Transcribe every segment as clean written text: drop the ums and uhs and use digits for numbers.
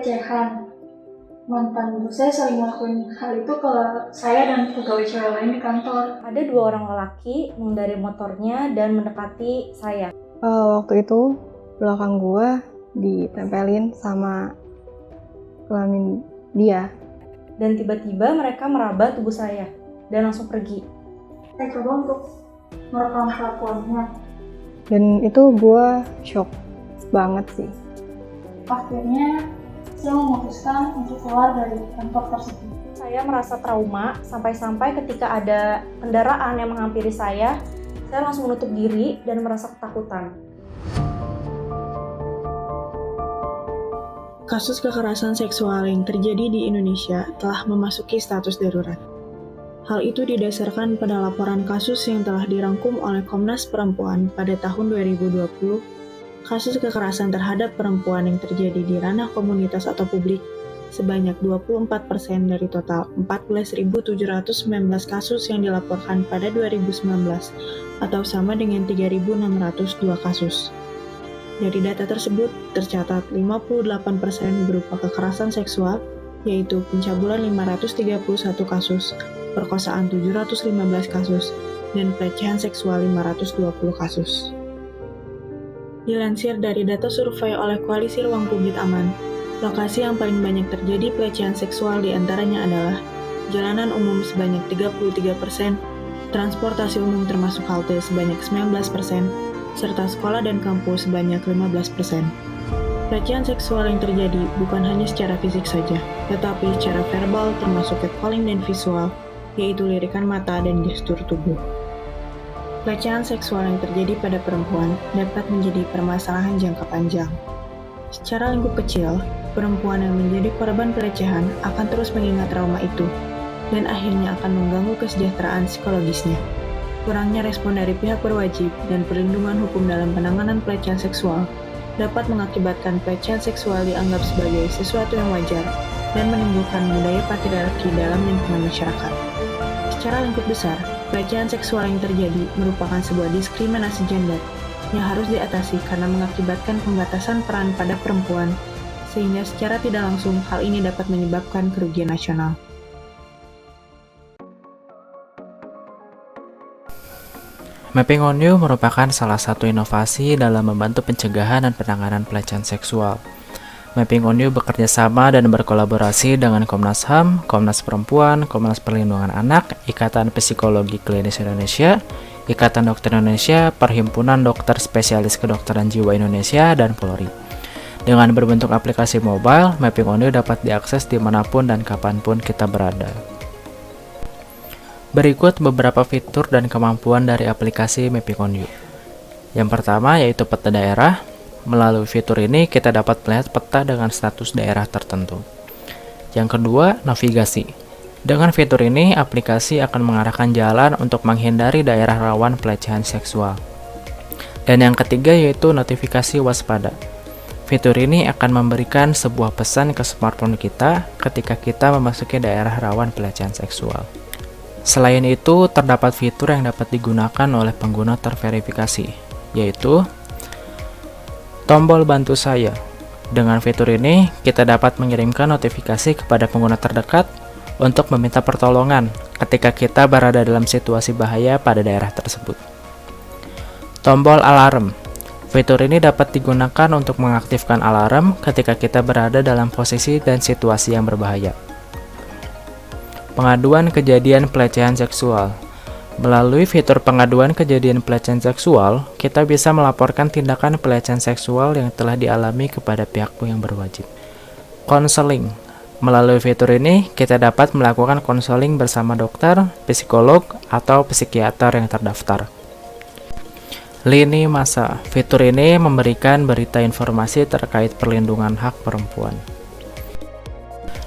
pelecehan. Mantan bos saya sering melakukan hal itu ke saya dan pegawai cewek lain di kantor. Ada 2 orang lelaki mengendari motornya dan mendekati saya. Waktu itu belakang gua ditempelin sama kelamin dia. Dan tiba-tiba mereka meraba tubuh saya dan langsung pergi. Saya coba untuk merekam kelakuannya. Dan itu gua shock banget sih. Akhirnya saya memutuskan untuk keluar dari kantor tersebut. Saya merasa trauma sampai-sampai ketika ada kendaraan yang menghampiri saya langsung menutup diri dan merasa ketakutan. Kasus kekerasan seksual yang terjadi di Indonesia telah memasuki status darurat. Hal itu didasarkan pada laporan kasus yang telah dirangkum oleh Komnas Perempuan pada tahun 2020. Kasus kekerasan terhadap perempuan yang terjadi di ranah komunitas atau publik sebanyak 24% dari total 14.719 kasus yang dilaporkan pada 2019 atau sama dengan 3.602 kasus. Dari data tersebut, tercatat 58% berupa kekerasan seksual, yaitu pencabulan 531 kasus, perkosaan 715 kasus, dan pelecehan seksual 520 kasus. Dilansir dari data survei oleh Koalisi Ruang Publik Aman, lokasi yang paling banyak terjadi pelecehan seksual diantaranya adalah jalanan umum sebanyak 33%, transportasi umum termasuk halte sebanyak 19%, serta sekolah dan kampus sebanyak 15%. Pelecehan seksual yang terjadi bukan hanya secara fisik saja, tetapi secara verbal termasuk catcalling dan visual, yaitu lirikan mata dan gestur tubuh. Pelecehan seksual yang terjadi pada perempuan dapat menjadi permasalahan jangka panjang. Secara lingkup kecil, perempuan yang menjadi korban pelecehan akan terus mengingat trauma itu, dan akhirnya akan mengganggu kesejahteraan psikologisnya. Kurangnya respon dari pihak berwajib dan perlindungan hukum dalam penanganan pelecehan seksual dapat mengakibatkan pelecehan seksual dianggap sebagai sesuatu yang wajar dan menimbulkan budaya patriarki dalam lingkungan masyarakat. Secara lingkup besar, pelecehan seksual yang terjadi merupakan sebuah diskriminasi gender yang harus diatasi karena mengakibatkan pembatasan peran pada perempuan, sehingga secara tidak langsung hal ini dapat menyebabkan kerugian nasional. Mapping on You merupakan salah satu inovasi dalam membantu pencegahan dan penanganan pelecehan seksual. Mapping on You bekerja sama dan berkolaborasi dengan Komnas HAM, Komnas Perempuan, Komnas Perlindungan Anak, Ikatan Psikologi Klinis Indonesia, Ikatan Dokter Indonesia, Perhimpunan Dokter Spesialis Kedokteran Jiwa Indonesia, dan Polri. Dengan berbentuk aplikasi mobile, Mapping on You dapat diakses dimanapun dan kapanpun kita berada. Berikut beberapa fitur dan kemampuan dari aplikasi Mapping on You. Yang pertama yaitu peta daerah. Melalui fitur ini kita dapat melihat peta dengan status daerah tertentu. Yang kedua, navigasi. Dengan fitur ini, aplikasi akan mengarahkan jalan untuk menghindari daerah rawan pelecehan seksual. Dan yang ketiga yaitu notifikasi waspada. Fitur ini akan memberikan sebuah pesan ke smartphone kita ketika kita memasuki daerah rawan pelecehan seksual. Selain itu, terdapat fitur yang dapat digunakan oleh pengguna terverifikasi, yaitu tombol bantu saya. Dengan fitur ini, kita dapat mengirimkan notifikasi kepada pengguna terdekat untuk meminta pertolongan ketika kita berada dalam situasi bahaya pada daerah tersebut. Tombol alarm. Fitur ini dapat digunakan untuk mengaktifkan alarm ketika kita berada dalam posisi dan situasi yang berbahaya. Pengaduan kejadian pelecehan seksual. Melalui fitur pengaduan kejadian pelecehan seksual, kita bisa melaporkan tindakan pelecehan seksual yang telah dialami kepada pihak yang berwajib. Konseling. Melalui fitur ini, kita dapat melakukan konseling bersama dokter, psikolog, atau psikiater yang terdaftar. Lini masa. Fitur ini memberikan berita informasi terkait perlindungan hak perempuan.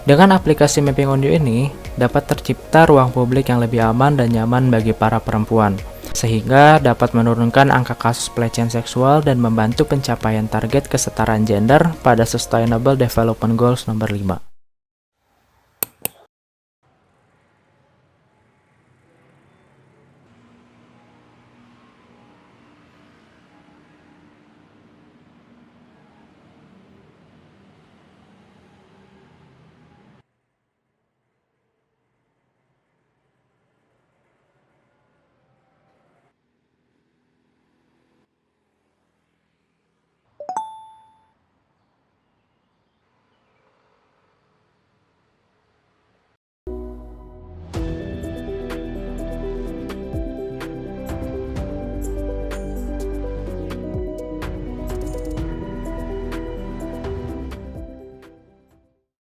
Dengan aplikasi Mapping on You ini, dapat tercipta ruang publik yang lebih aman dan nyaman bagi para perempuan, sehingga dapat menurunkan angka kasus pelecehan seksual dan membantu pencapaian target kesetaraan gender pada Sustainable Development Goals nomor 5.